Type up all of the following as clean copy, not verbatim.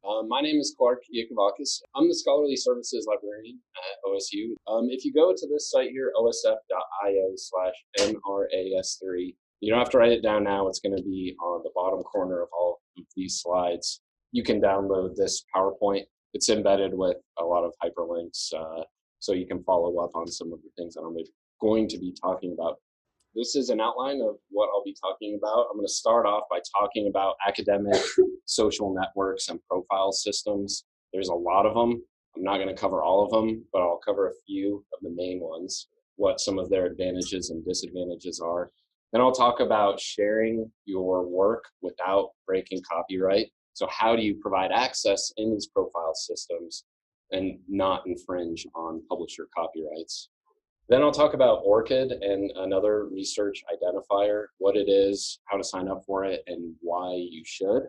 My name is Clark Yakubakis. I'm the Scholarly Services Librarian at OSU. If you go to this site here, osf.io/NRAS3, you don't have to write it down now. It's going to be on the bottom corner of all of these slides. You can download this PowerPoint. It's embedded with a lot of hyperlinks, so you can follow up on some of the things that I'm going to be talking about. This is an outline of what I'll be talking about. I'm going to start off by talking about academic social networks and profile systems. There's a lot of them. I'm not going to cover all of them, but I'll cover a few of the main ones, what some of their advantages and disadvantages are. Then I'll talk about sharing your work without breaking copyright. So how do you provide access in these profile systems and not infringe on publisher copyrights? Then I'll talk about ORCID and another research identifier, what it is, how to sign up for it, and why you should.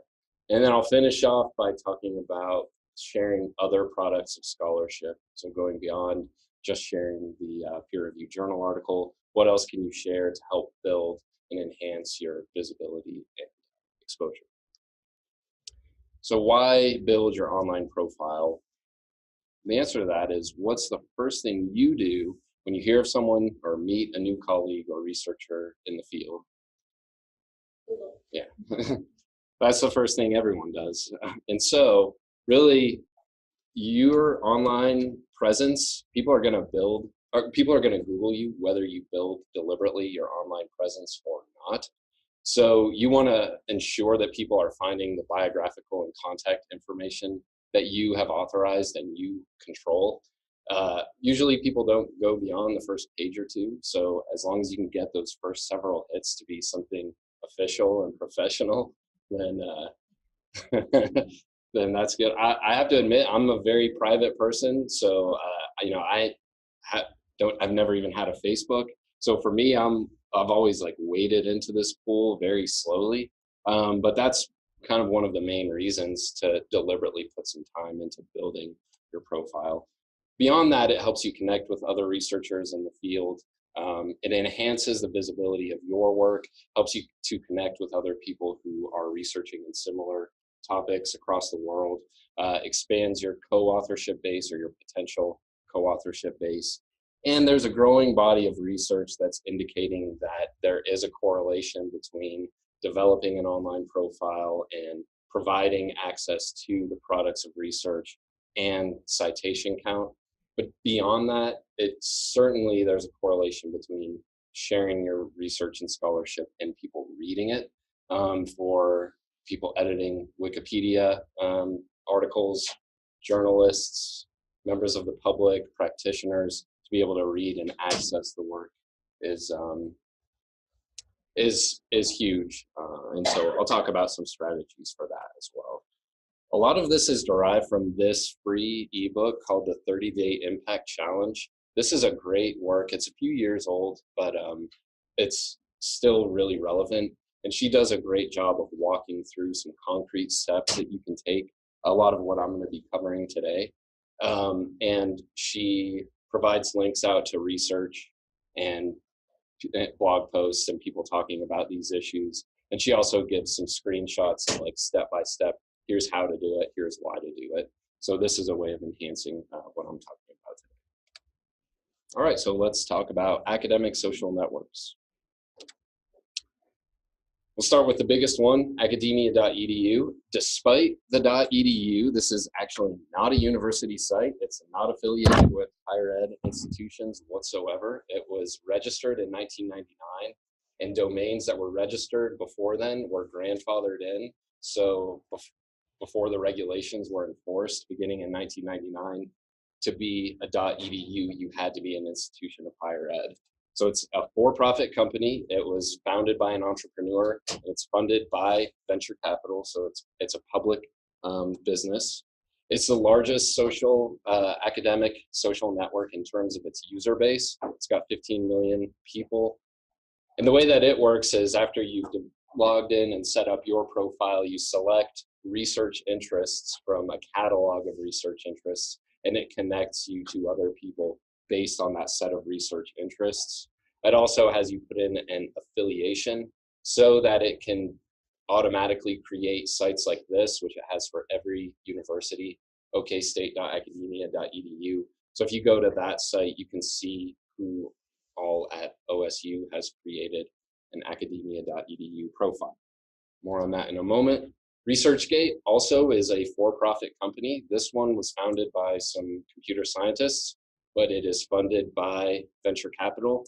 And then I'll finish off by talking about sharing other products of scholarship. So going beyond just sharing the peer-reviewed journal article, what else can you share to help build and enhance your visibility and exposure? So why build your online profile? The answer to that is, what's the first thing you do when you hear of someone or meet a new colleague or researcher in the field? Yeah, that's the first thing everyone does. And so really, your online presence, people are going to Google you, whether you build deliberately your online presence or not. So you want to ensure that people are finding the biographical and contact information that you have authorized and you control. Usually people don't go beyond the first page or two. So as long as you can get those first several hits to be something official and professional, then then that's good. I have to admit, I'm a very private person. So, I've never even had a Facebook. So for me, I've always like waded into this pool very slowly. But that's kind of one of the main reasons to deliberately put some time into building your profile. Beyond that, it helps you connect with other researchers in the field. It enhances the visibility of your work, helps you to connect with other people who are researching in similar topics across the world, expands your co-authorship base or your potential co-authorship base. And there's a growing body of research that's indicating that there is a correlation between developing an online profile and providing access to the products of research and citation count. But beyond that, there's a correlation between sharing your research and scholarship and people reading it. For people editing Wikipedia articles, journalists, members of the public, practitioners, to be able to read and access the work is huge. And so I'll talk about some strategies for that as well. A lot of this is derived from this free ebook called the 30-Day Impact Challenge. This is a great work. It's a few years old, but it's still really relevant. And she does a great job of walking through some concrete steps that you can take, a lot of what I'm going to be covering today. And she provides links out to research and blog posts and people talking about these issues. And she also gives some screenshots and like step-by-step, here's how to do it, here's why to do it. So this is a way of enhancing what I'm talking about today. All right, so let's talk about academic social networks. We'll start with the biggest one, academia.edu. Despite the .edu, this is actually not a university site. It's not affiliated with higher ed institutions whatsoever. It was registered in 1999, and domains that were registered before then were grandfathered in. So before the regulations were enforced, beginning in 1999, to be a .edu, you had to be an institution of higher ed. So it's a for-profit company. It was founded by an entrepreneur. It's funded by venture capital, so it's a public business. It's the largest academic social network in terms of its user base. It's got 15 million people. And the way that it works is after you've logged in and set up your profile, you select research interests from a catalog of research interests, and it connects you to other people based on that set of research interests. It also has you put in an affiliation so that it can automatically create sites like this, which it has for every university, okstate.academia.edu. So if you go to that site, you can see who all at OSU has created an academia.edu profile. More on that in a moment. ResearchGate also is a for-profit company. This one was founded by some computer scientists, but it is funded by venture capital.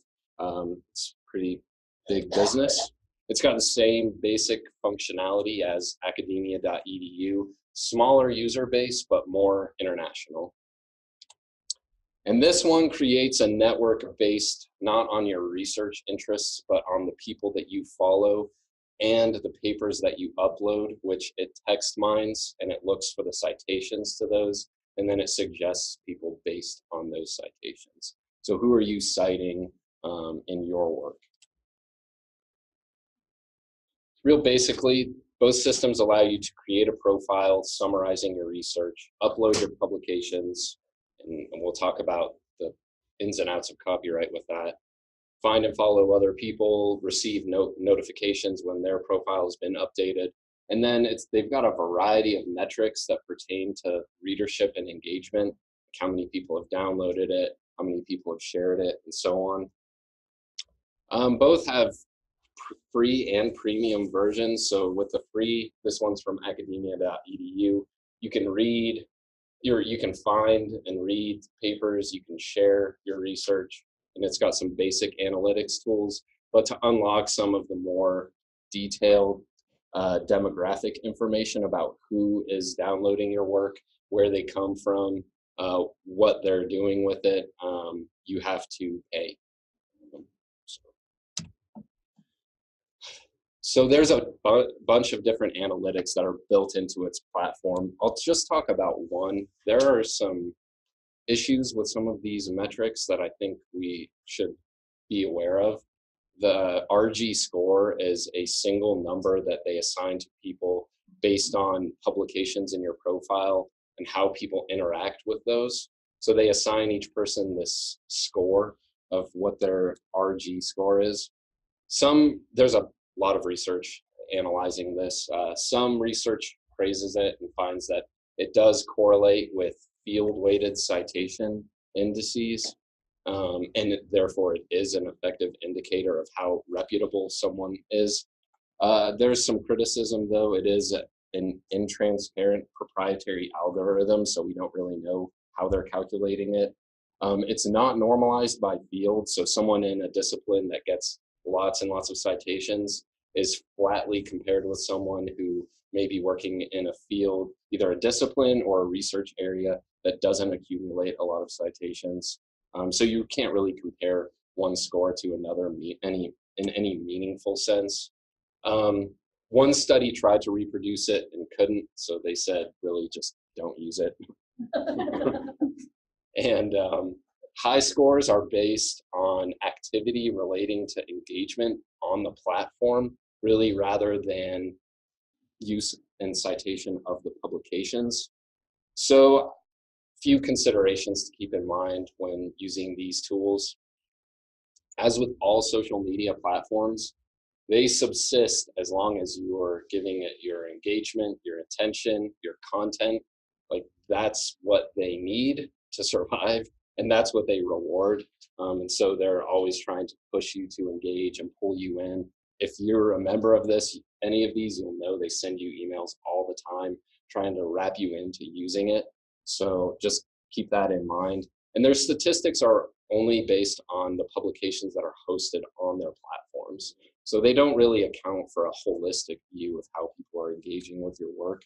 It's pretty big business. It's got the same basic functionality as academia.edu, smaller user base, but more international. And this one creates a network based not on your research interests, but on the people that you follow and the papers that you upload, which it text mines and it looks for the citations to those, and then it suggests people based on those citations. So who are you citing in your work? Real basically, both systems allow you to create a profile summarizing your research, upload your publications, and we'll talk about the ins and outs of copyright with that. Find and follow other people, receive notifications when their profile has been updated. And then they've got a variety of metrics that pertain to readership and engagement, how many people have downloaded it, how many people have shared it, and so on. Both have free and premium versions. So with the free, this one's from academia.edu, you can read, you can find and read papers, you can share your research, and it's got some basic analytics tools. But to unlock some of the more detailed demographic information about who is downloading your work, where they come from, what they're doing with it, you have to pay. So there's a bunch of different analytics that are built into its platform. I'll just talk about one. There are some issues with some of these metrics that I think we should be aware of. The RG score is a single number that they assign to people based on publications in your profile and how people interact with those. So they assign each person this score of what their RG score is. There's a lot of research analyzing this. Some research praises it and finds that it does correlate with field-weighted citation indices, and therefore it is an effective indicator of how reputable someone is. There's some criticism, though. It is an intransparent proprietary algorithm, so we don't really know how they're calculating it. It's not normalized by field, so someone in a discipline that gets lots and lots of citations is flatly compared with someone who may be working in a field, either a discipline or a research area that doesn't accumulate a lot of citations. So you can't really compare one score to another in any meaningful sense. One study tried to reproduce it and couldn't, so they said, really just don't use it. And high scores are based on activity relating to engagement on the platform, really, rather than use and citation of the publications. So few considerations to keep in mind when using these tools. As with all social media platforms, they subsist as long as you are giving it your engagement, your attention, your content. Like, that's what they need to survive, and that's what they reward. And so they're always trying to push you to engage and pull you in. If you're a member of any of these, you'll know they send you emails all the time trying to wrap you into using it. So just keep that in mind. And their statistics are only based on the publications that are hosted on their platforms. So they don't really account for a holistic view of how people are engaging with your work.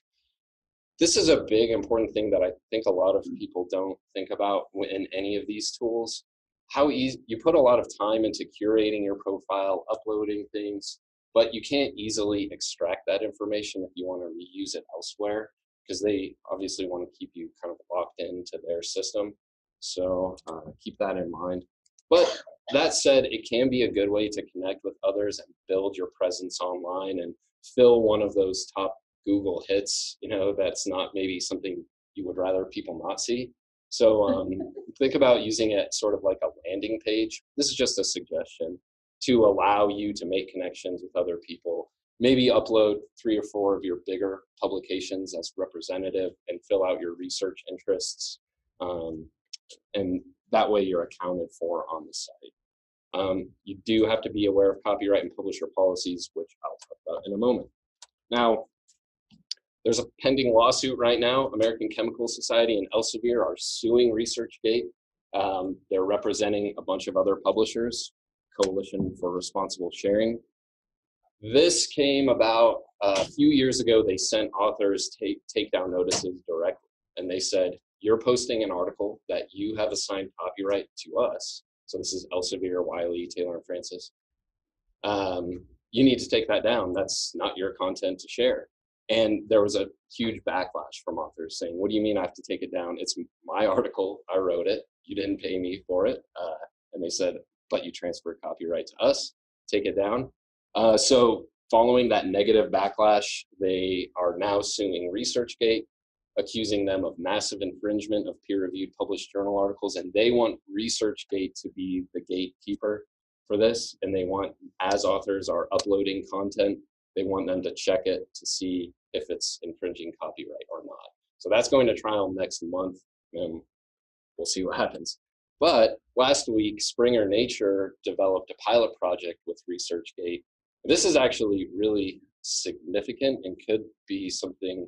This is a big important thing that I think a lot of people don't think about in any of these tools. How easy, you put a lot of time into curating your profile, uploading things, but you can't easily extract that information if you want to reuse it elsewhere, because they obviously want to keep you kind of locked into their system. So keep that in mind. But that said, it can be a good way to connect with others and build your presence online and fill one of those top Google hits, that's not maybe something you would rather people not see. So think about using it sort of like a landing page. This is just a suggestion to allow you to make connections with other people maybe upload 3 or 4 of your bigger publications as representative and fill out your research interests. And that way you're accounted for on the site. You do have to be aware of copyright and publisher policies, which I'll talk about in a moment. Now, there's a pending lawsuit right now. American Chemical Society and Elsevier are suing ResearchGate. They're representing a bunch of other publishers, Coalition for Responsible Sharing. This came about a few years ago. They sent authors takedown notices directly, and they said, you're posting an article that you have assigned copyright to us. So this is Elsevier, Wiley, Taylor, and Francis. You need to take that down. That's not your content to share. And there was a huge backlash from authors saying, what do you mean I have to take it down? It's my article, I wrote it, you didn't pay me for it. And they said, but you transferred copyright to us, take it down. So following that negative backlash, they are now suing ResearchGate, accusing them of massive infringement of peer-reviewed published journal articles. And they want ResearchGate to be the gatekeeper for this. And they want, as authors are uploading content, they want them to check it to see if it's infringing copyright or not. So that's going to trial next month, and we'll see what happens. But last week, Springer Nature developed a pilot project with ResearchGate. This is actually really significant and could be something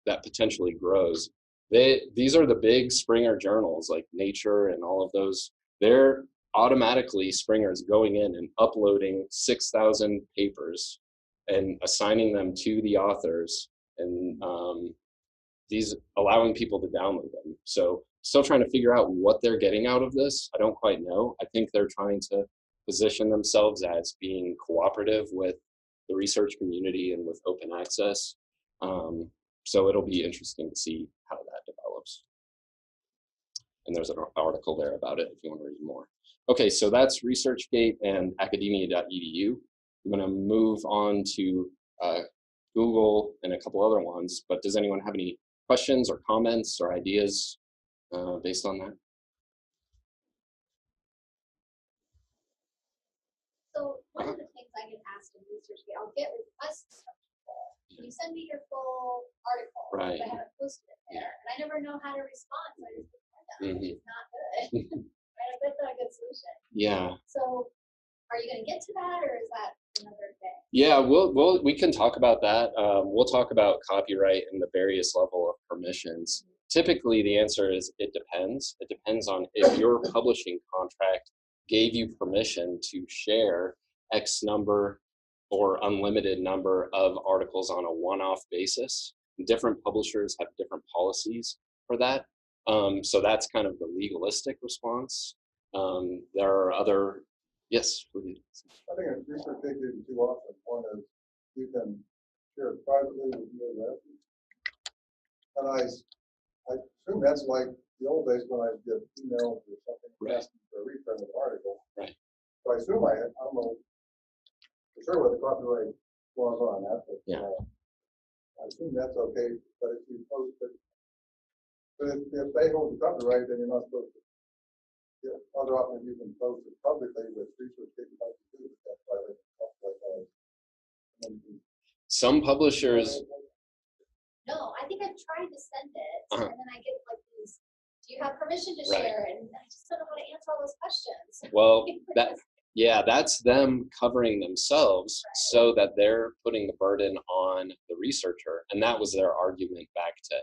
that potentially grows. These are the big Springer journals like Nature and all of those. They're automatically, Springer's going in and uploading 6,000 papers and assigning them to the authors, and these allowing people to download them. So still trying to figure out what they're getting out of this. I don't quite know. I think they're trying to position themselves as being cooperative with the research community and with open access. So it'll be interesting to see how that develops. And there's an article there about it if you want to read more. Okay, so that's ResearchGate and academia.edu. I'm going to move on to Google and a couple other ones, but does anyone have any questions or comments or ideas based on that? So one of the things I get asked in ResearchGate, I'll get requests from people. Can you send me your full article? Right. I haven't posted it there, and I never know how to respond, so I just ignore them, which is not good. Right? That's not a good solution. Yeah. So are you going to get to that, or is that another day? Yeah, we can talk about that. We'll talk about copyright and the various level of permissions. Typically, the answer is it depends. It depends on if your publishing contract gave you permission to share X number or unlimited number of articles on a one-off basis. Different publishers have different policies for that. So that's kind of the legalistic response. There are other, yes, please. I think a research they do too often. One is you can share it privately with your reference. And I assume that's like the old days when I get emails or something asking for a reprint of an article. Right. So I assume I don't know for sure what the copyright laws are on that, but yeah. I assume that's okay. But if you post it, but if they hold the copyright, then you're not supposed to. Yeah, other often you can post it publicly with research they would like to do with that private copyright laws. Some publishers. No, I think I've tried to send it, and then I get like these, do you have permission to share? And I just don't know how to answer all those questions. Well, that's them covering themselves so that they're putting the burden on the researcher. And that was their argument back to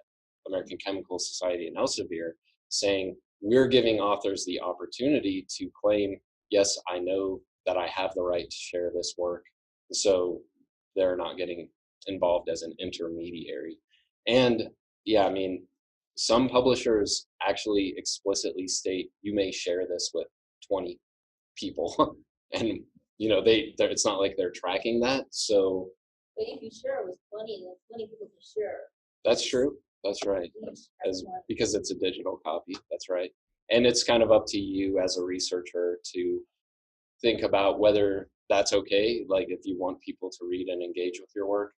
American Chemical Society and Elsevier, saying, we're giving authors the opportunity to claim, yes, I know that I have the right to share this work. So they're not getting involved as an intermediary. And yeah, I mean, some publishers actually explicitly state you may share this with 20 people. And you know, it's not like they're tracking that. So but if you share it with 20, then 20 people can share. That's true. That's right. Because it's a digital copy. That's right. And it's kind of up to you as a researcher to think about whether that's okay, like if you want people to read and engage with your work.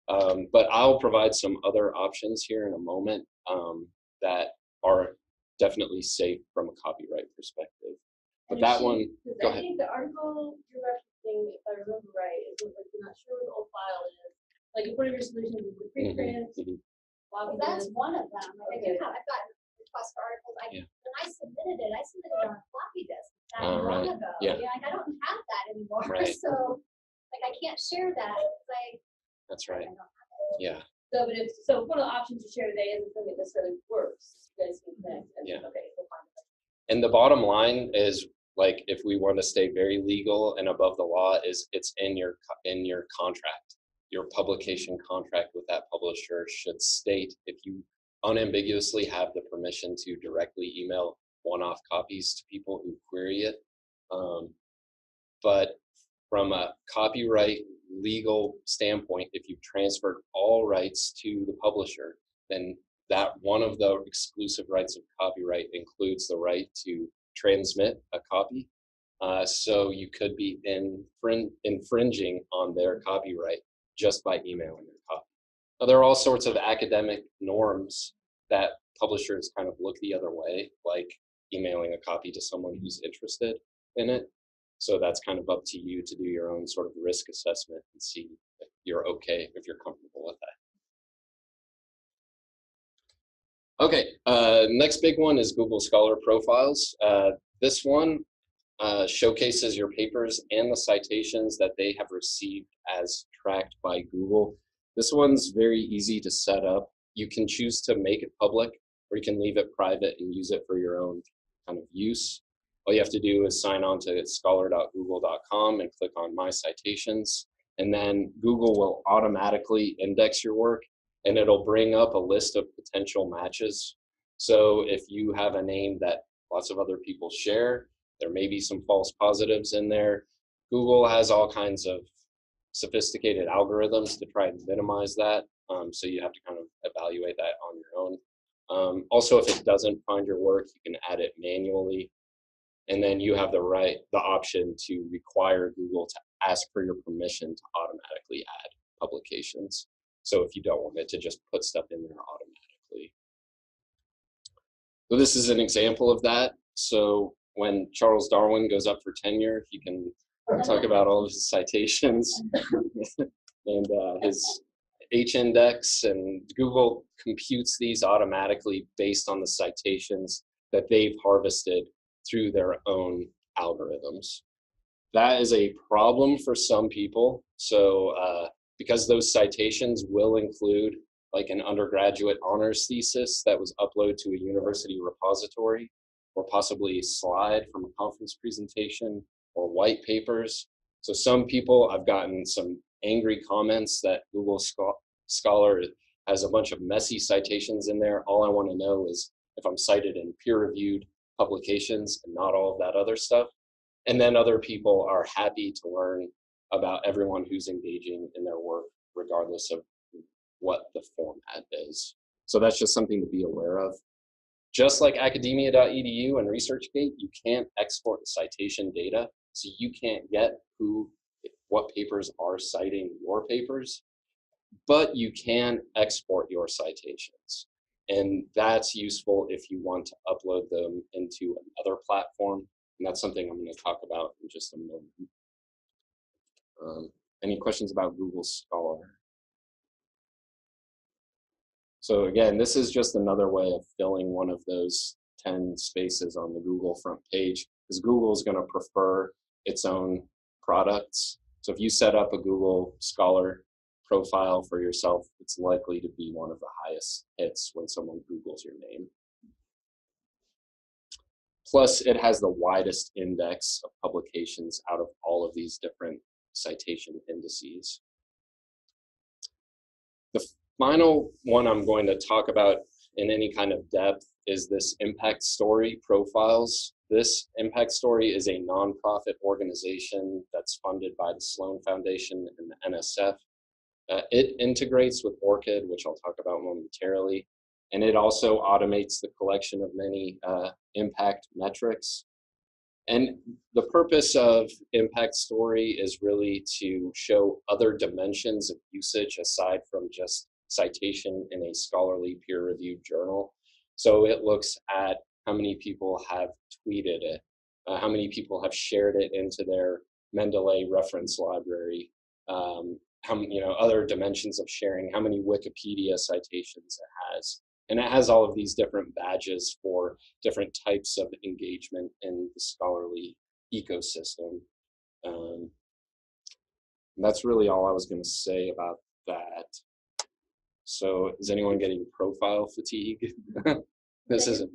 But I'll provide some other options here in a moment that are definitely safe from a copyright perspective. But that one, go I ahead. think the article you're referencing, if I remember right, is like you're not sure what the old file is. Like if one of your solutions is the preprints, Well, that's one of them. Like, I do have, I've got requests for articles. When I submitted it on a floppy disk that long ago. Yeah. Like, I don't have that anymore. Right. So, like, I can't share that. Like, That's right. I don't have it. Yeah. So one of the options to share today isn't something that necessarily works. You guys can connect. And, Yeah. Okay, we'll find it. And the bottom line is, like, if we want to stay very legal and above the law, is it's in your contract. Your publication contract with that publisher should state if you unambiguously have the permission to directly email one-off copies to people who query it. But from a copyright legal standpoint, if you've transferred all rights to the publisher, then that one of the exclusive rights of copyright includes the right to transmit a copy. So you could be infringing on their copyright just by emailing their copy. Now, there are all sorts of academic norms that publishers kind of look the other way, like emailing a copy to someone who's interested in it. So that's kind of up to you to do your own sort of risk assessment and see if you're okay, if you're comfortable with that. Okay, next big one is Google Scholar Profiles. This one showcases your papers and the citations that they have received as tracked by Google. This one's very easy to set up. You can choose to make it public, or you can leave it private and use it for your own kind of use. All you have to do is sign on to scholar.google.com and click on My Citations, and then Google will automatically index your work, and it'll bring up a list of potential matches. So if you have a name that lots of other people share, there may be some false positives in there. Google has all kinds of sophisticated algorithms to try and minimize that. So you have to kind of evaluate that on your own. Also, if it doesn't find your work, you can add it manually. And then you have the option to require Google to ask for your permission to automatically add publications. So if you don't want it to just put stuff in there automatically. So this is an example of that. So when Charles Darwin goes up for tenure, he can talk about all of his citations and his H-index, and Google computes these automatically based on the citations that they've harvested through their own algorithms. That is a problem for some people. So because those citations will include like an undergraduate honors thesis that was uploaded to a university repository, or possibly a slide from a conference presentation, or white papers. So some people, I've gotten some angry comments that Google Scholar has a bunch of messy citations in there. All I want to know is if I'm cited in peer-reviewed publications and not all of that other stuff. And then other people are happy to learn about everyone who's engaging in their work, regardless of what the format is. So that's just something to be aware of. Just like academia.edu and ResearchGate, you can't export the citation data, so you can't get what papers are citing your papers, but you can export your citations. And that's useful if you want to upload them into another platform. And that's something I'm going to talk about in just a moment. Any questions about Google Scholar? So again, this is just another way of filling one of those 10 spaces on the Google front page, because Google is going to prefer its own products. So if you set up a Google Scholar profile for yourself, it's likely to be one of the highest hits when someone Googles your name. Plus, it has the widest index of publications out of all of these different citation indices. The final one I'm going to talk about in any kind of depth is this IMPACTSTORY profiles. This IMPACTSTORY is a nonprofit organization that's funded by the Sloan Foundation and the NSF. It integrates with ORCID, which I'll talk about momentarily, and it also automates the collection of many impact metrics. And the purpose of IMPACTSTORY is really to show other dimensions of usage aside from just citation in a scholarly peer-reviewed journal. So it looks at how many people have tweeted it, how many people have shared it into their Mendeley reference library, how many, other dimensions of sharing, how many Wikipedia citations it has. And it has all of these different badges for different types of engagement in the scholarly ecosystem. And that's really all I was going to say about that. So is anyone getting profile fatigue? This isn't.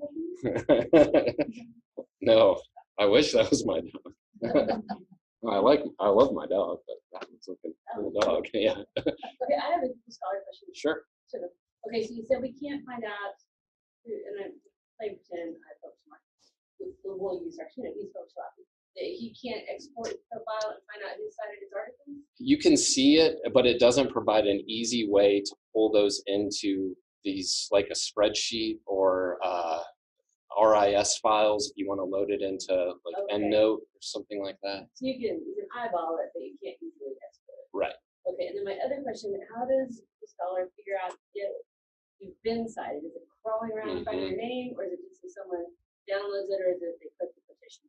No, I wish that was my dog. I love my dog, but that was looking cool dog. Yeah. Okay, I have a scholar question. Sure. Okay, so you said we can't find out, and I'm playing pretend I folks smart. We'll use our, these folks laughing. He can't export his profile and find out who cited his articles? You can see it, but it doesn't provide an easy way to pull those into these, like a spreadsheet or RIS files if you want to load it into like EndNote or something like that. So you can eyeball it, but you can't easily export it. Right. Okay, and then my other question, how does the scholar figure out if you've been cited? Is it crawling around and finding your name, or is it just if someone downloads it, or is it they click the petition?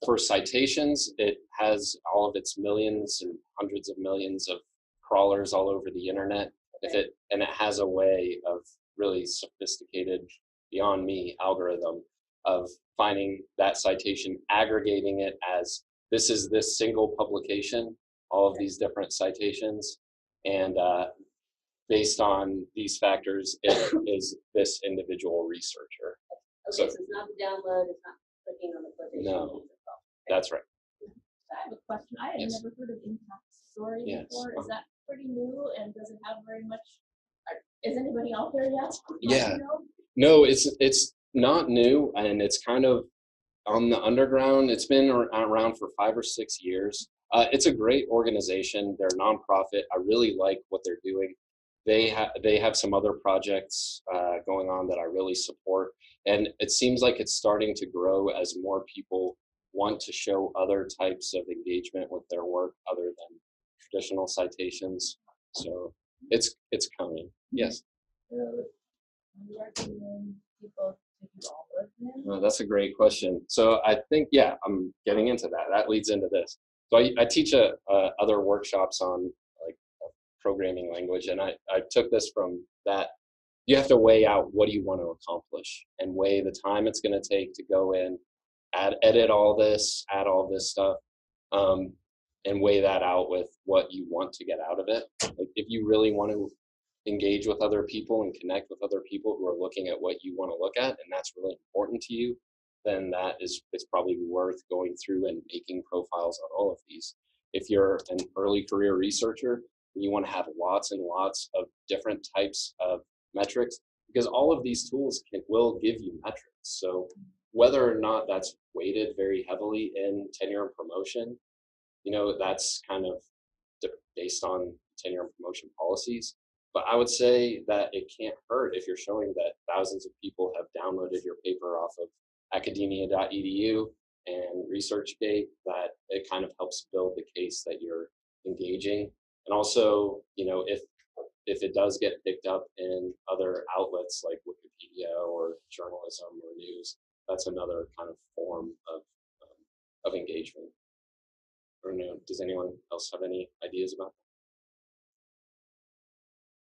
For citations, it has all of its millions and hundreds of millions of crawlers all over the internet. Okay. And it has a way of really sophisticated, beyond me, algorithm of finding that citation, aggregating it as this is this single publication, all of these different citations, and based on these factors, it is this individual researcher. Okay, so it's not the download, it's not clicking on the quotation. No, that's right. I have a question. I had never heard of IMPACTSTORY before. Is that pretty new, and does it have very much? Is anybody out there yet? Yeah. No, it's not new, and it's kind of on the underground. It's been around for 5 or 6 years. It's a great organization. They're a nonprofit. I really like what they're doing. They have some other projects going on that I really support, and it seems like it's starting to grow as more people want to show other types of engagement with their work other than traditional citations. So it's coming. Yes. People to do all of them? That's a great question. So I think, yeah, I'm getting into that. That leads into this. So I teach other workshops on like programming language, and I took this from that. You have to weigh out what do you want to accomplish and weigh the time it's going to take to go in, edit all this, add all this stuff, and weigh that out with what you want to get out of it. Like if you really want to engage with other people and connect with other people who are looking at what you want to look at, and that's really important to you, then it's probably worth going through and making profiles on all of these. If you're an early career researcher, you want to have lots and lots of different types of metrics, because all of these tools will give you metrics. So whether or not that's weighted very heavily in tenure and promotion, that's kind of based on tenure and promotion policies. But I would say that it can't hurt if you're showing that thousands of people have downloaded your paper off of academia.edu and ResearchGate, that it kind of helps build the case that you're engaging. And also, if it does get picked up in other outlets like Wikipedia or journalism or news, that's another kind of form of engagement. Or does anyone else have any ideas about that?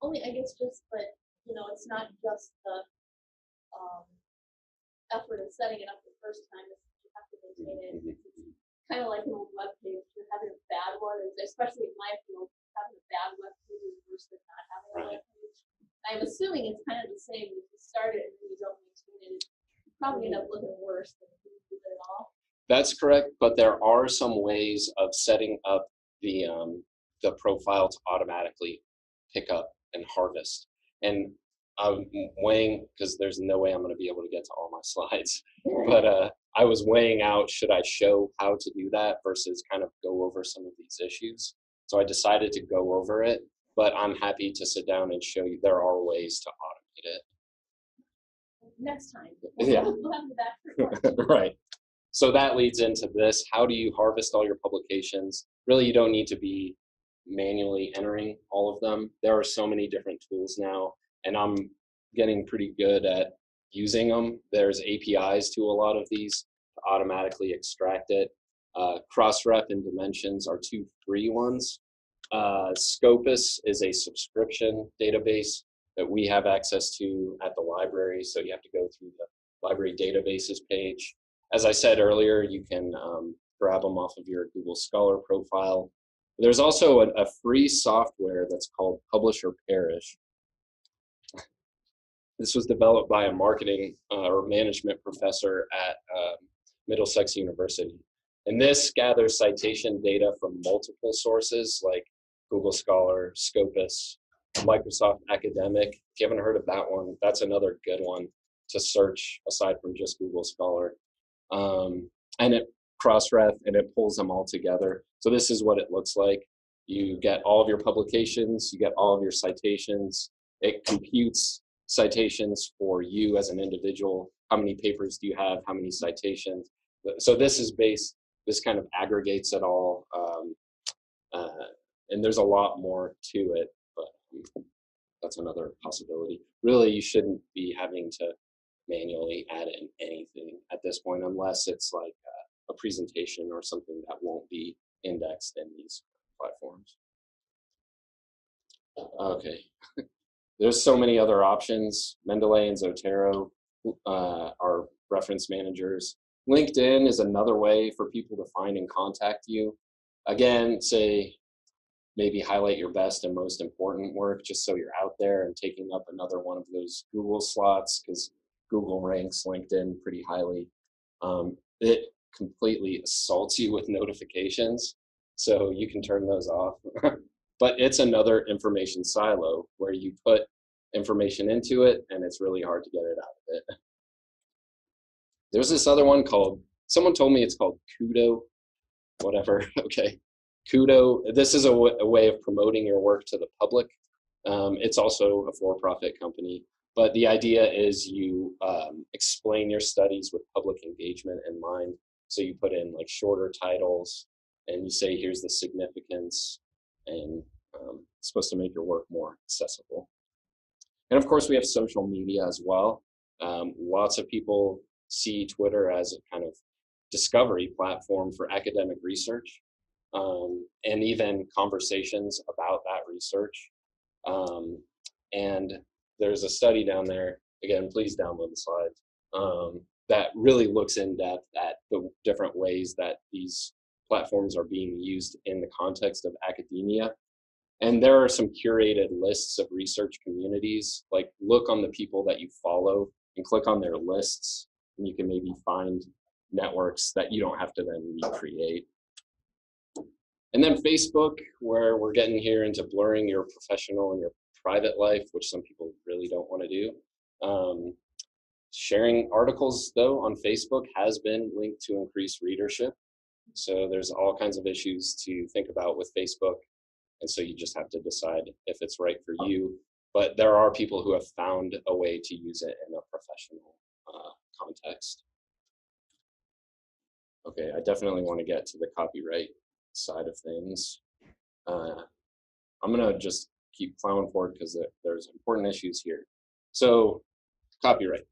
Only, I guess, just that, it's not just the effort of setting it up the first time, you have to maintain it. It's kind of like an old web page. You're having a bad one, especially in my field, having a bad web page is worse than not having a web page. I'm assuming it's kind of the same. If you start it and then you don't maintain it, you probably end up looking worse than if you do it at all. That's correct, but there are some ways of setting up the profile to automatically pick up and harvest. And I'm weighing, because there's no way I'm going to be able to get to all my slides, but I was weighing out, should I show how to do that versus kind of go over some of these issues? So I decided to go over it, but I'm happy to sit down and show you there are ways to automate it. Next time. Yeah. We'll have the back. Right. So that leads into this. How do you harvest all your publications? Really, you don't need to be manually entering all of them. There are so many different tools now, and I'm getting pretty good at using them. There's APIs to a lot of these, automatically extract it. Crossref and Dimensions are two free ones. Scopus is a subscription database that we have access to at the library, so you have to go through the library databases page. As I said earlier, you can grab them off of your Google Scholar profile. There's also a free software that's called Publish or Perish. This was developed by a marketing or management professor at Middlesex University. And this gathers citation data from multiple sources like Google Scholar, Scopus, Microsoft Academic. If you haven't heard of that one, that's another good one to search aside from just Google Scholar. And it cross-ref and it pulls them all together. So this is what it looks like. You get all of your publications, you get all of your citations. It computes citations for you as an individual. How many papers do you have? How many citations? So this kind of aggregates it all. And there's a lot more to it, but that's another possibility. Really, you shouldn't be having to manually add in anything at this point, unless it's like a presentation or something that won't be indexed in these platforms. Okay. There's so many other options. Mendeley and Zotero are reference managers. LinkedIn is another way for people to find and contact you. Again, say maybe highlight your best and most important work just so you're out there and taking up another one of those Google slots, because Google ranks LinkedIn pretty highly. It completely assaults you with notifications, so you can turn those off. But it's another information silo where you put information into it and it's really hard to get it out of it. There's this other one called, someone told me it's called Kudo, whatever, okay. Kudo, this is a way of promoting your work to the public. It's also a for-profit company, but the idea is you explain your studies with public engagement in mind. So you put in like shorter titles and you say, here's the significance, and it's supposed to make your work more accessible. And of course, we have social media as well. Lots of people see Twitter as a kind of discovery platform for academic research, and even conversations about that research. And there's a study down there, again, please download the slides, that really looks in depth at the different ways that these platforms are being used in the context of academia. And there are some curated lists of research communities. Like, look on the people that you follow and click on their lists, and you can maybe find networks that you don't have to then recreate. And then Facebook, where we're getting here into blurring your professional and your private life, which some people really don't want to do. Sharing articles, though, on Facebook has been linked to increased readership. So there's all kinds of issues to think about with Facebook. And so you just have to decide if it's right for you. But there are people who have found a way to use it in a professional context. Okay, I definitely want to get to the copyright side of things. I'm going to just keep plowing forward because there's important issues here. So copyright.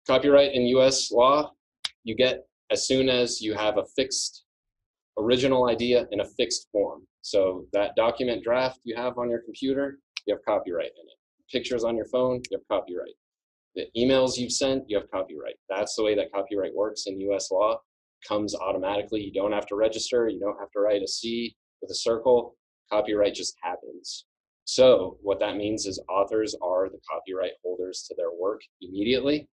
Copyright in US law, you get as soon as you have a fixed original idea in a fixed form. So that document draft you have on your computer, you have copyright in it. Pictures on your phone, you have copyright. The emails you've sent, you have copyright. That's the way that copyright works in US law. Comes automatically. You don't have to register. You don't have to write a C with a circle. Copyright just happens. So what that means is authors are the copyright holders to their work immediately,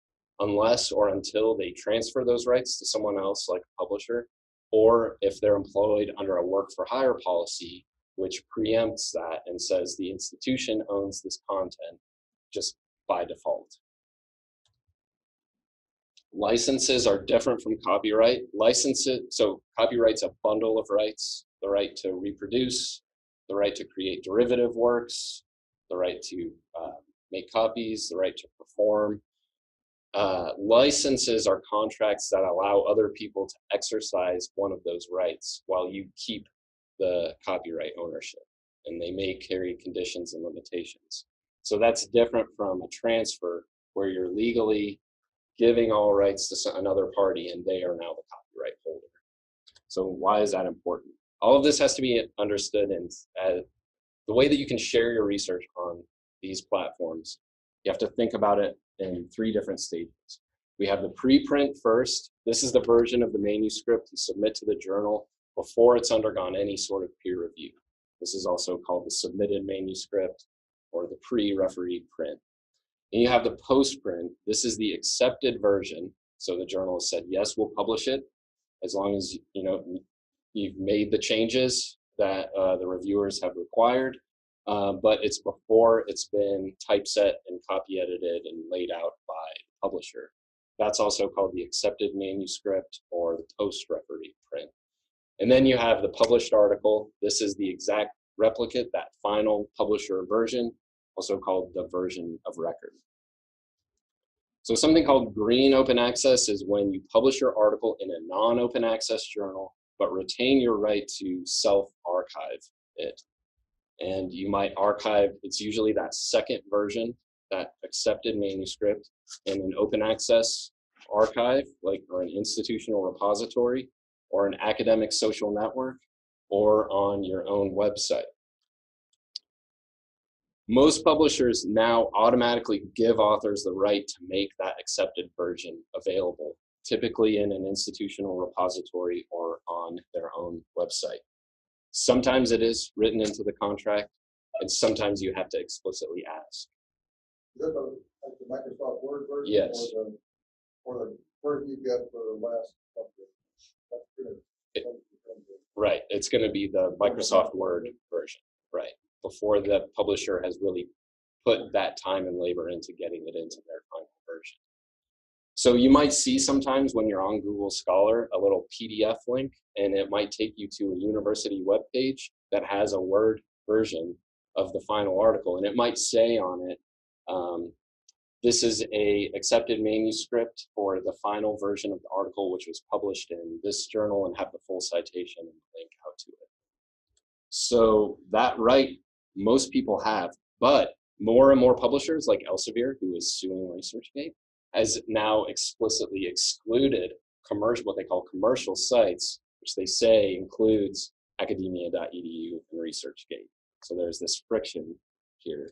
unless or until they transfer those rights to someone else like a publisher, or if they're employed under a work for hire policy, which preempts that and says the institution owns this content just by default. Licenses are different from copyright. Licenses, so copyright's a bundle of rights: the right to reproduce, the right to create derivative works, the right to make copies, the right to perform. Licenses are contracts that allow other people to exercise one of those rights while you keep the copyright ownership, and they may carry conditions and limitations. So that's different from a transfer where you're legally giving all rights to another party, and they are now the copyright holder. So why is that important? All of this has to be understood in the way that you can share your research on these platforms. You have to think about it in 3 different stages. We have the preprint first. This is the version of the manuscript you submit to the journal before it's undergone any sort of peer review. This is also called the submitted manuscript or the pre-refereed print. And you have the post-print. This is the accepted version. So the journal has said, yes, we'll publish it as long as you've made the changes that the reviewers have required, but it's before it's been typeset and copy edited and laid out by the publisher. That's also called the accepted manuscript or the post-refereed print. And then you have the published article. This is the exact replicate, that final publisher version, also called the version of record. So something called green open access is when you publish your article in a non-open access journal, but retain your right to self-archive it. And you might archive, it's usually that second version, that accepted manuscript, in an open access archive, or an institutional repository, or an academic social network, or on your own website. Most publishers now automatically give authors the right to make that accepted version available, typically in an institutional repository or on their own website. Sometimes it is written into the contract, and sometimes you have to explicitly ask. Is that like the Microsoft Word version? Yes. Or the version you get for the last update? Right, it's going to be the Microsoft Word version, right, before the publisher has really put that time and labor into getting it into their final version. So you might see sometimes when you're on Google Scholar a little PDF link, and it might take you to a university webpage that has a Word version of the final article, and it might say on it, this is a accepted manuscript for the final version of the article, which was published in this journal, and have the full citation and link out to it. So that right, most people have, but more and more publishers like Elsevier, who is suing ResearchGate, has now explicitly excluded what they call commercial sites, which they say includes academia.edu and ResearchGate. So there's this friction here.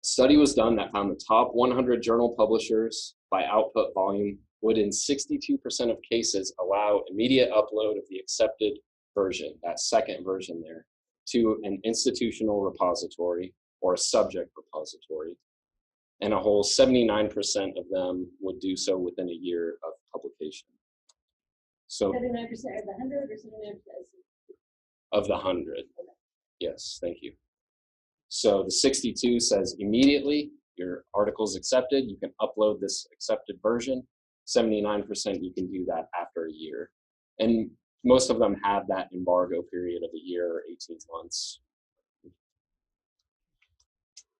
Study was done that found the top 100 journal publishers by output volume would in 62% of cases allow immediate upload of the accepted version, that second version there, to an institutional repository or a subject repository. And a whole 79% of them would do so within a year of publication. So 79% of the 100 or 79% of the 100. Yes, thank you. So the 62 says immediately your article's accepted, you can upload this accepted version. 79% you can do that after a year. And most of them have that embargo period of a year or 18 months.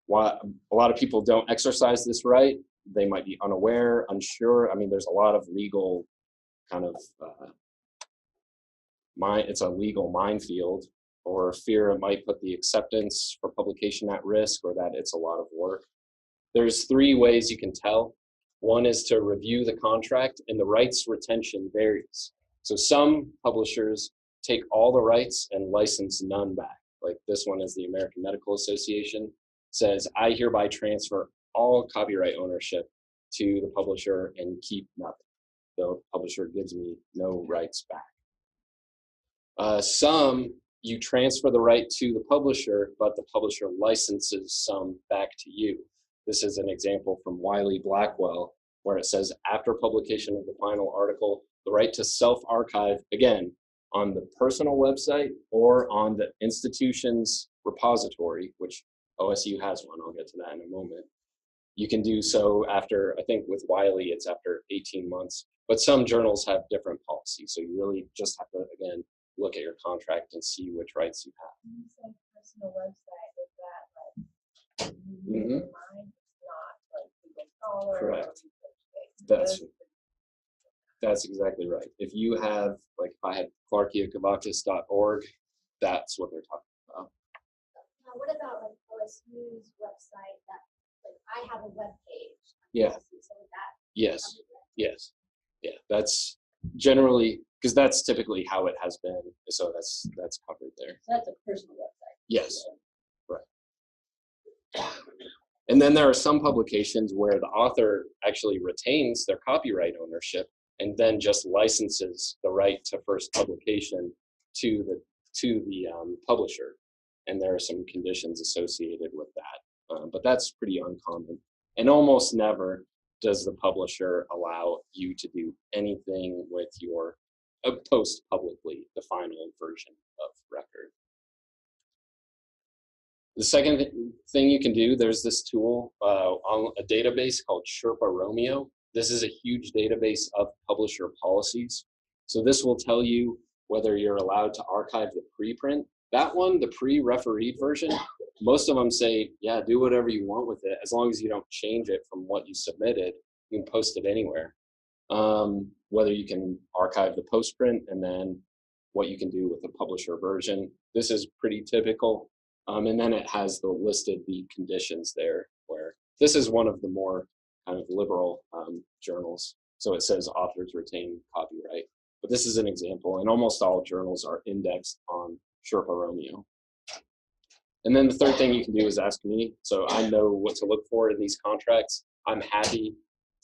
Why a lot of people don't exercise this right, they might be unaware, unsure. I mean, there's a lot of legal kind of, it's a legal minefield, or fear it might put the acceptance for publication at risk, or that it's a lot of work. There's 3 ways you can tell. One is to review the contract, and the rights retention varies. So some publishers take all the rights and license none back. Like this one is the American Medical Association, says, I hereby transfer all copyright ownership to the publisher and keep nothing. The publisher gives me no rights back. Some, you transfer the right to the publisher, but the publisher licenses some back to you. This is an example from Wiley-Blackwell, where it says, after publication of the final article, the right to self-archive, again, on the personal website or on the institution's repository, which OSU has one, I'll get to that in a moment. You can do so after, I think with Wiley, it's after 18 months, but some journals have different policies. So you really just have to, again, look at your contract and see which rights you have. When you say personal website, is that like you mine? It's not like Google Scholar? Correct. Or That's exactly right. If you have, like if I had clarkiakavakis.org, that's what they're talking about. Now, what about like OSU's website that, like I have a web page. Yeah. So Yes, yes, yeah. That's generally, because that's typically how it has been. So that's covered there. So that's a personal website. Yes, right. And then there are some publications where the author actually retains their copyright ownership and then just licenses the right to first publication to the publisher. And there are some conditions associated with that, but that's pretty uncommon. And almost never does the publisher allow you to do anything with your post publicly the final version of record. The second thing you can do, there's this tool on a database called Sherpa Romeo. This is a huge database of publisher policies. So this will tell you whether you're allowed to archive the preprint. That one, the pre-refereed version, most of them say, yeah, do whatever you want with it. As long as you don't change it from what you submitted, you can post it anywhere. Whether you can archive the postprint and then what you can do with the publisher version. This is pretty typical. And then it has listed the conditions there, where this is one of the more kind of liberal journals. So it says authors retain copyright. But this is an example, and almost all journals are indexed on Sherpa Romeo. And then the third thing you can do is ask me. So I know what to look for in these contracts. I'm happy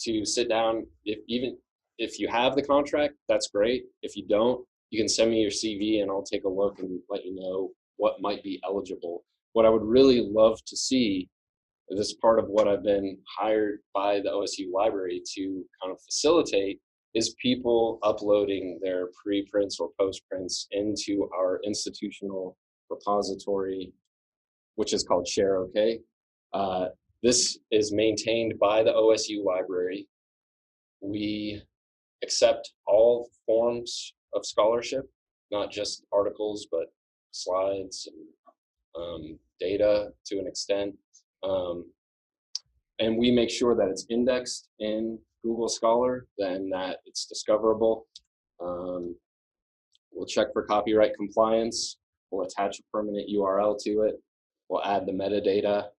to sit down. Even if you have the contract, that's great. If you don't, you can send me your CV and I'll take a look and let you know what might be eligible. What I would really love to see, this is part of what I've been hired by the OSU library to kind of facilitate, is people uploading their preprints or postprints into our institutional repository, which is called ShareOK. This is maintained by the OSU library. We accept all forms of scholarship, not just articles, but slides and data to an extent. And we make sure that it's indexed in Google Scholar, then that it's discoverable. We'll check for copyright compliance. We'll attach a permanent URL to it. We'll add the metadata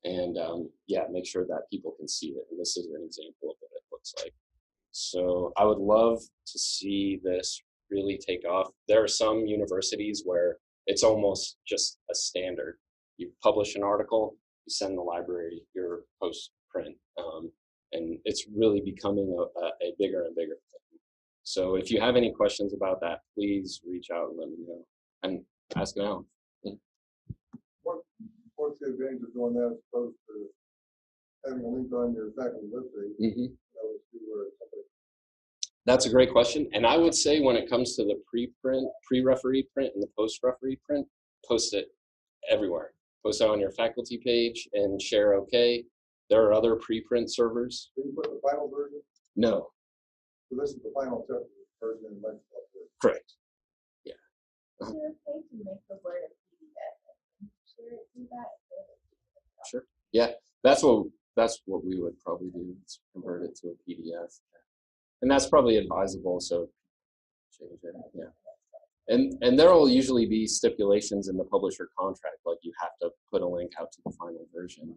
and yeah, make sure that people can see it. And this is an example of what it looks like. So I would love to see this really take off. There are some universities where it's almost just a standard. You publish an article, you send the library your post print, and it's really becoming a bigger and bigger thing. So if you have any questions about that, please reach out and let me know and ask now. What's the advantage of doing that as opposed to having a link on your faculty website? Mm-hmm. Where somebody... That's a great question. And I would say when it comes to the preprint, pre-referee print, and the post-referee print, post it everywhere. Post it on your faculty page and ShareOK. There are other preprint servers. Did you put the final version? No. So this is the final version in Microsoft Word. Correct. Yeah. Is it okay to make the Word a PDF and share it through that? Sure. Yeah, that's what we would probably do, is convert it to a PDF. And that's probably advisable, so change it, yeah. And there will usually be stipulations in the publisher contract, like you have to put a link out to the final version.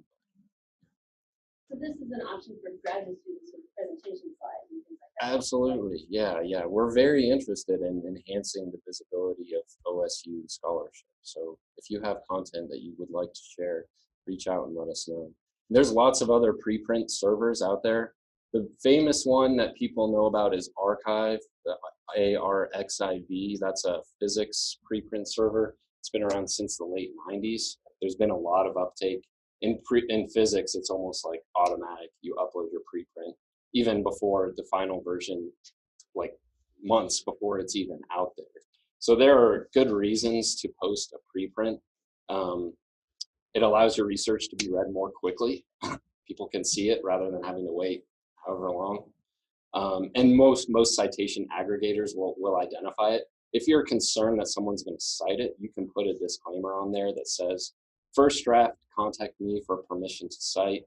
So this is an option for graduate students with presentation slides and things like that. Absolutely, yeah. We're very interested in enhancing the visibility of OSU scholarship. So if you have content that you would like to share, reach out and let us know. There's lots of other preprint servers out there. The famous one that people know about is Archive, the ARXIV. That's a physics preprint server. It's been around since the late 90s. There's been a lot of uptake. In physics, it's almost like automatic. You upload your preprint even before the final version, like months before it's even out there. So there are good reasons to post a preprint. It allows your research to be read more quickly. People can see it rather than having to wait however long. And most citation aggregators will identify it. If you're concerned that someone's going to cite it, you can put a disclaimer on there that says, first draft, contact me for permission to cite.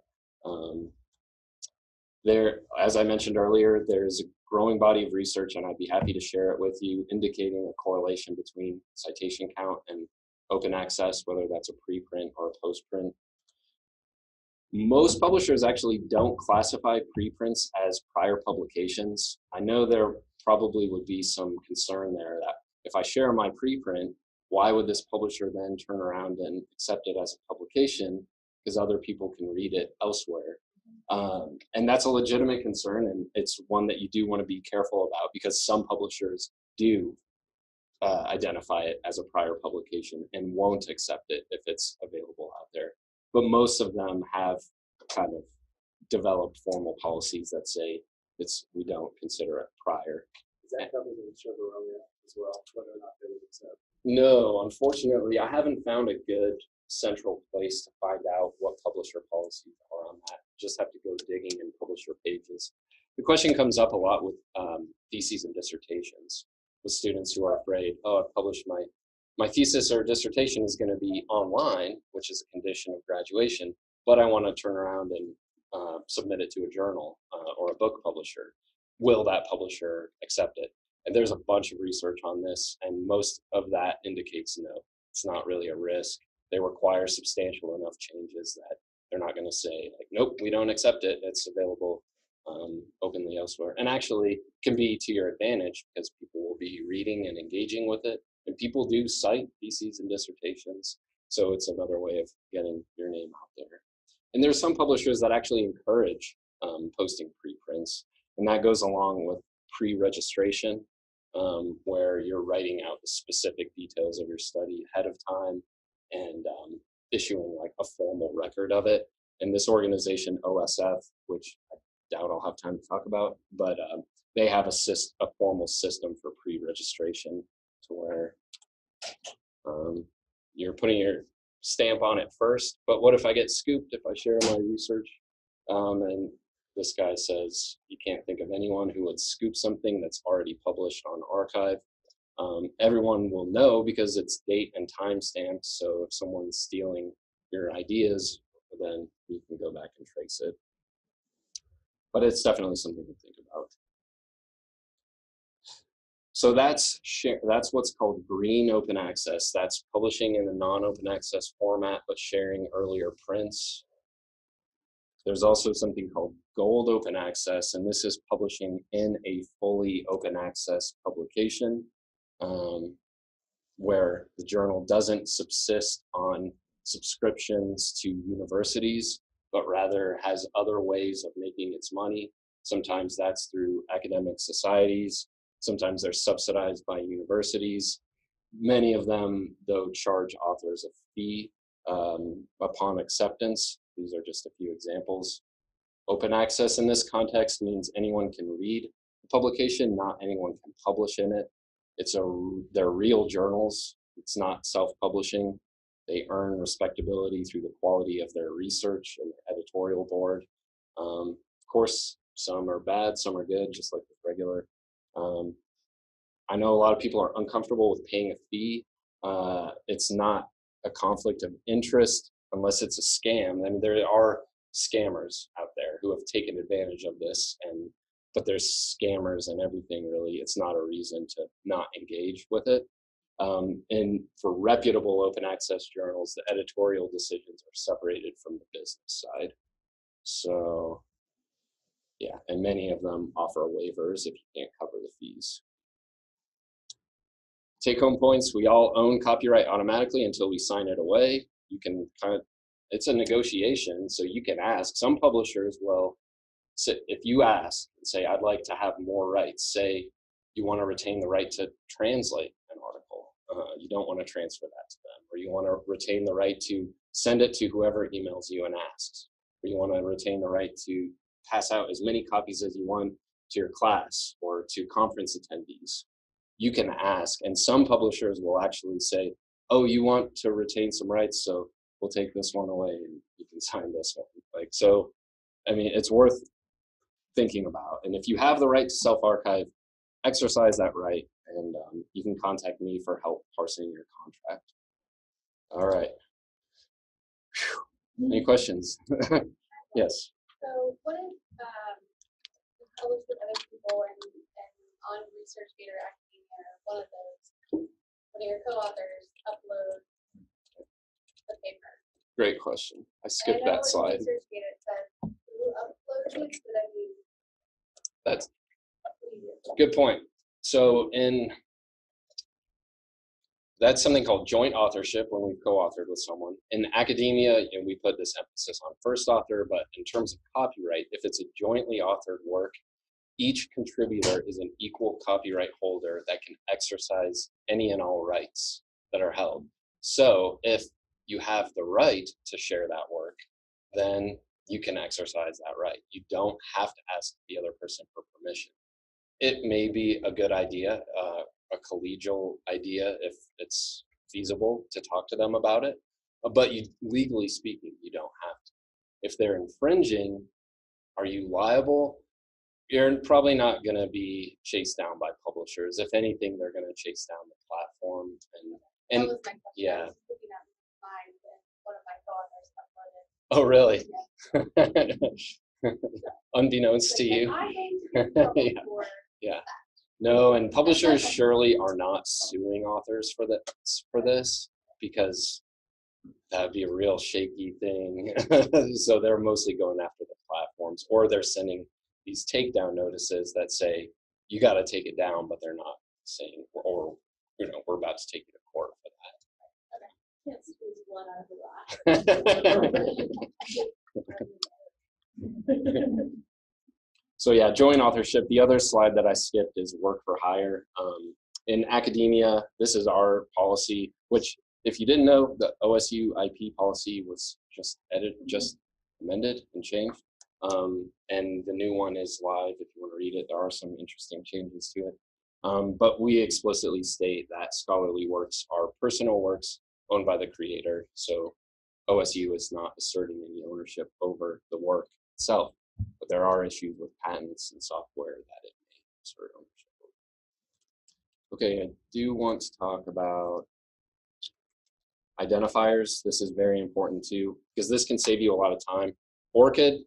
As I mentioned earlier, there's a growing body of research, and I'd be happy to share it with you, indicating a correlation between citation count and open access, whether that's a preprint or a postprint. Most publishers actually don't classify preprints as prior publications. I know there probably would be some concern there that if I share my preprint, why would this publisher then turn around and accept it as a publication because other people can read it elsewhere? And that's a legitimate concern, and it's one that you do want to be careful about because some publishers do identify it as a prior publication and won't accept it if it's available out there. But most of them have kind of developed formal policies that say we don't consider it prior. Is that covered in Chevrolet as well, whether or not they would accept? No, unfortunately, I haven't found a good central place to find out what publisher policies are on that. Just have to go digging in publisher pages. The question comes up a lot with theses and dissertations, with students who are afraid, oh, I've published my thesis or dissertation is going to be online, which is a condition of graduation, but I want to turn around and submit it to a journal or a book publisher. Will that publisher accept it? And there's a bunch of research on this, and most of that indicates no. It's not really a risk. They require substantial enough changes that they're not going to say, like, nope, we don't accept it. It's available openly elsewhere. And actually can be to your advantage because people will be reading and engaging with it. And people do cite theses and dissertations. So it's another way of getting your name out there. And there's some publishers that actually encourage posting preprints. And that goes along with pre-registration, where you're writing out the specific details of your study ahead of time and issuing like a formal record of it. And this organization, OSF, which I doubt I'll have time to talk about, but they have a formal system for pre-registration to where you're putting your stamp on it first. But what if I get scooped if I share my research? And this guy says you can't think of anyone who would scoop something that's already published on archive. Everyone will know because it's date and time stamped. So if someone's stealing your ideas, then you can go back and trace it. But it's definitely something to think about. So that's what's called green open access. That's publishing in a non-open access format, but sharing earlier prints. There's also something called gold open access, and this is publishing in a fully open access publication where the journal doesn't subsist on subscriptions to universities, but rather has other ways of making its money. Sometimes that's through academic societies. Sometimes they're subsidized by universities. Many of them, though, charge authors a fee upon acceptance. These are just a few examples. Open access in this context means anyone can read the publication, not anyone can publish in it. They're real journals. It's not self-publishing. They earn respectability through the quality of their research and the editorial board. Of course, some are bad, some are good, just like with regular. I know a lot of people are uncomfortable with paying a fee. It's not a conflict of interest unless it's a scam. I mean, there are scammers out there who have taken advantage of this, but there's scammers and everything, really. It's not a reason to not engage with it. And for reputable open access journals, the editorial decisions are separated from the business side. So yeah, and many of them offer waivers if you can't cover the fees. Take home points, we all own copyright automatically until we sign it away. You can it's a negotiation, so you can ask. Some publishers will, if you ask and say, I'd like to have more rights, say you want to retain the right to translate an article. You don't want to transfer that to them, or you want to retain the right to send it to whoever emails you and asks, or you want to retain the right to pass out as many copies as you want to your class or to conference attendees. You can ask, and some publishers will actually say, oh, you want to retain some rights, so we'll take this one away and you can sign this one. Like, so, I mean, it's worth thinking about. And if you have the right to self-archive, exercise that right, and you can contact me for help parsing your contract. All right. Whew. Any questions? Yes. So what if you publish with other people and on ResearchGate or Academia, one of those, one of your co-authors upload the paper? Great question. I skipped that slide. ResearchGate That's a good point. So that's something called joint authorship when we've co-authored with someone. In academia, we put this emphasis on first author, but in terms of copyright, if it's a jointly authored work, each contributor is an equal copyright holder that can exercise any and all rights that are held. So if you have the right to share that work, then you can exercise that right. You don't have to ask the other person for permission. It may be a good idea, a collegial idea if it's feasible to talk to them about it, but legally speaking, you don't have to. If they're infringing, are you liable? You're probably not going to be chased down by publishers. If anything, they're going to chase down the platform. And That was my question. yeah. I was looking at mine, and one of my daughters uploaded. Oh, really? Unbeknownst to you. I hate to be in trouble for Yeah. No, and publishers surely are not suing authors for this because that'd be a real shaky thing. So they're mostly going after the platforms, or they're sending these takedown notices that say you got to take it down, but they're not saying, or we're about to take you to court for Can't squeeze blood out of the rock. So yeah, joint authorship. The other slide that I skipped is work for hire. In academia, this is our policy, which if you didn't know, the OSU IP policy was just amended and changed. And the new one is live if you want to read it. There are some interesting changes to it. But we explicitly state that scholarly works are personal works owned by the creator. So OSU is not asserting any ownership over the work itself. But there are issues with patents and software that it may assert ownership over. Okay, I do want to talk about identifiers. This is very important too, because this can save you a lot of time. ORCID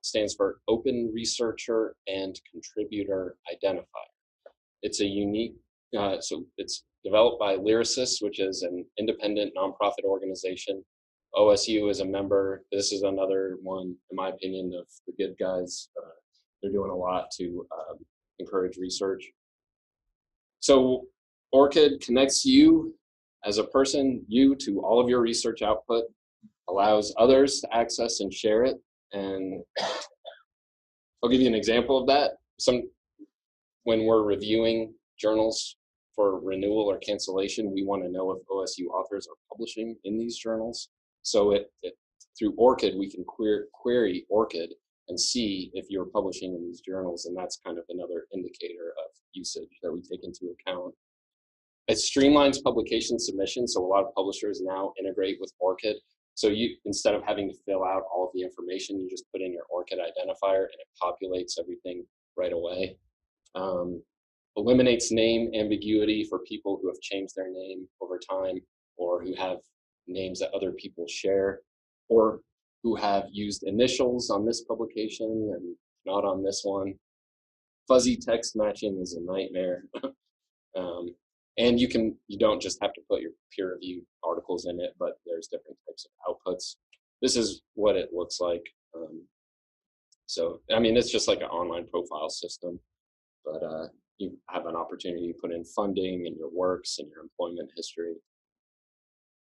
stands for Open Researcher and Contributor Identifier. It's a unique, so it's developed by Lyrasis, which is an independent nonprofit organization. OSU is a member. This is another one, in my opinion, of the good guys. They're doing a lot to encourage research. So ORCID connects you as a person, you to all of your research output, allows others to access and share it. And I'll give you an example of that. When we're reviewing journals for renewal or cancellation, we want to know if OSU authors are publishing in these journals. So through ORCID, we can query ORCID and see if you're publishing in these journals, and that's kind of another indicator of usage that we take into account. It streamlines publication submission, so a lot of publishers now integrate with ORCID. So you, instead of having to fill out all of the information, you just put in your ORCID identifier and it populates everything right away. Eliminates name ambiguity for people who have changed their name over time, or who have names that other people share, or who have used initials on this publication and not on this one. Fuzzy text matching is a nightmare. And you don't just have to put your peer-reviewed articles in it, but there's different types of outputs. This is what it looks like. So, I mean, it's just like an online profile system, but you have an opportunity to put in funding and your works and your employment history.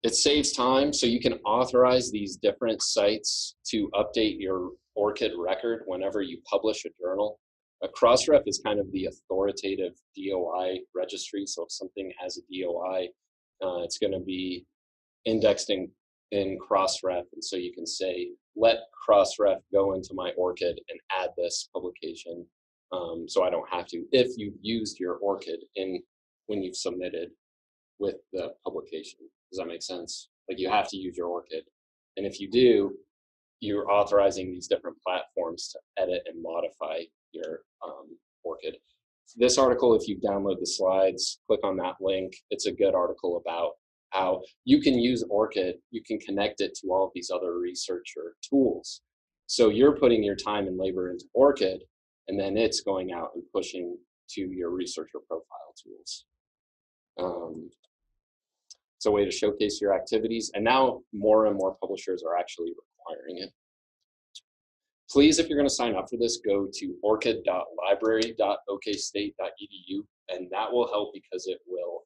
It saves time, so you can authorize these different sites to update your ORCID record whenever you publish a journal. A Crossref is kind of the authoritative DOI registry, so if something has a DOI, it's going to be indexed in Crossref, and so you can say, let Crossref go into my ORCID and add this publication, so I don't have to, if you've used your ORCID when you've submitted with the publication. Does that make sense? Like, you have to use your ORCID, and if you do, you're authorizing these different platforms to edit and modify your ORCID. This article, if you download the slides, click on that link. It's a good article about how you can use ORCID, you can connect it to all of these other researcher tools. So you're putting your time and labor into ORCID, and then it's going out and pushing to your researcher profile tools. It's a way to showcase your activities, and now more and more publishers are actually requiring it. Please, if you're going to sign up for this, go to orcid.library.okstate.edu, and that will help because it will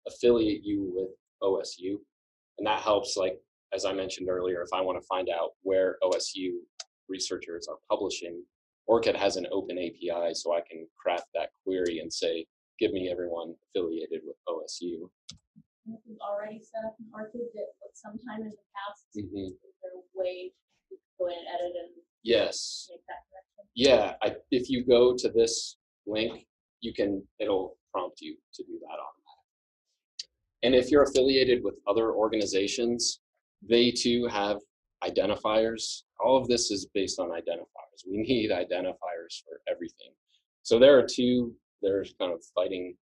affiliate you with OSU. And that helps, like, as I mentioned earlier, if I want to find out where OSU researchers are publishing, ORCID has an open API, so I can craft that query and say, give me everyone affiliated with OSU. If you've already set up an ORCID that sometime in the past, is there a way to go in and edit and Yes. make that correction? Yeah, if you go to this link, it'll prompt you to do that automatically. And if you're affiliated with other organizations, they too have identifiers. All of this is based on identifiers. We need identifiers for everything. So there are two, they're kind of fighting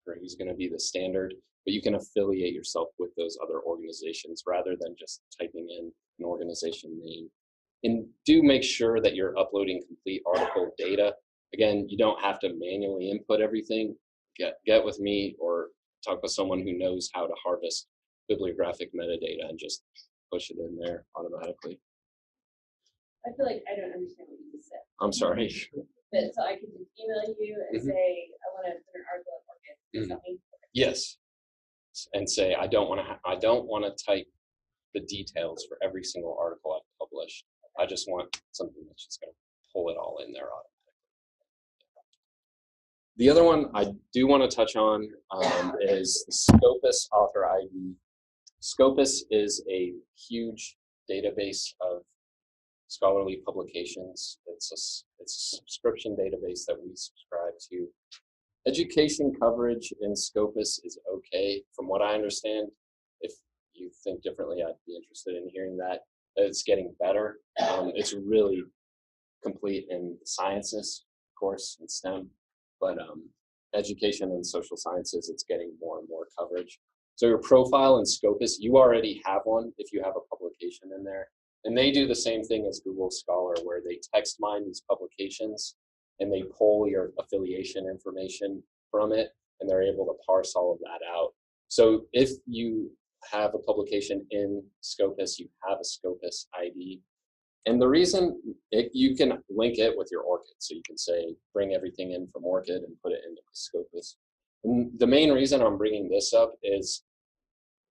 for who's going to be the standard, but you can affiliate yourself with those other organizations rather than just typing in an organization name. And do make sure that you're uploading complete article data. Again, you don't have to manually input everything. Get with me or talk with someone who knows how to harvest bibliographic metadata and just push it in there automatically. I feel like I don't understand what you just said. I'm sorry. But so I can just email you and say, I want to put an article at ORCID. Something. Yes. And say, I don't want to type the details for every single article I've published. I just want something that's just going to pull it all in there automatically. The other one I do want to touch on is the SCOPUS author ID. SCOPUS is a huge database of scholarly publications. It's a subscription database that we subscribe to. Education coverage in Scopus is okay. From what I understand, if you think differently, I'd be interested in hearing that. It's getting better. It's really complete in sciences, of course, in STEM, but education and social sciences, it's getting more and more coverage. So your profile in Scopus, you already have one if you have a publication in there. And they do the same thing as Google Scholar, where they text mine these publications and they pull your affiliation information from it, and they're able to parse all of that out. So if you have a publication in Scopus, you have a Scopus ID. And the reason, you can link it with your ORCID. So you can say, bring everything in from ORCID and put it into Scopus. And the main reason I'm bringing this up is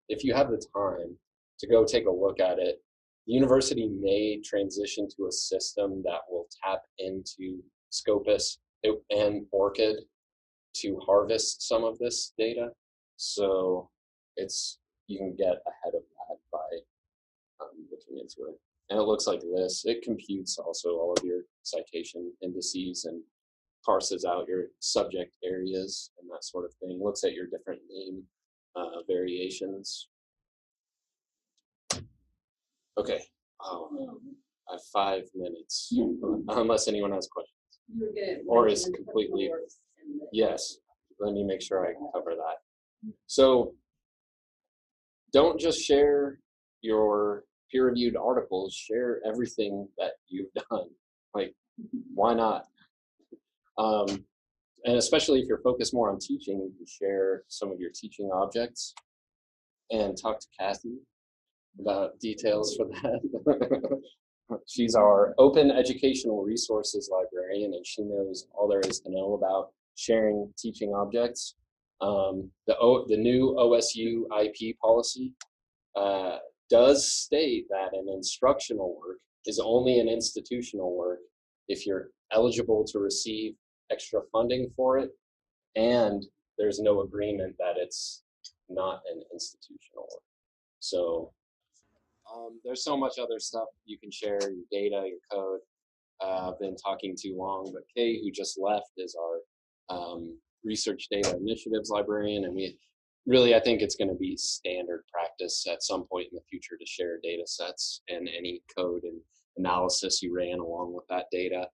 if you have the time to go take a look at it, the university may transition to a system that will tap into Scopus and ORCID to harvest some of this data. So you can get ahead of that by looking into it. And it looks like this. It computes also all of your citation indices and parses out your subject areas and that sort of thing. Looks at your different name variations. Okay, I have 5 minutes, unless anyone has questions. Or is completely, yes, let me make sure I cover that. So don't just share your peer-reviewed articles, share everything that you've done. Like, why not? And especially if you're focused more on teaching, you can share some of your teaching objects and talk to Kathy about details for that. She's our open educational resources librarian, and she knows all there is to know about sharing teaching objects. The new OSU IP policy does state that an instructional work is only an institutional work if you're eligible to receive extra funding for it, and there's no agreement that it's not an institutional work. So there's so much other stuff you can share, your data, your code. I've been talking too long, but Kay, who just left, is our research data initiatives librarian, and I think it's going to be standard practice at some point in the future to share data sets and any code and analysis you ran along with that data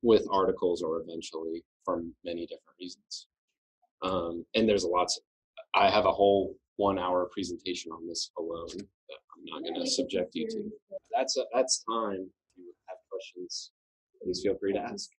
with articles or eventually for many different reasons. And there's I have a whole 1-hour presentation on this alone that I'm not going to subject you to. That's time. If you have questions, please feel free to ask.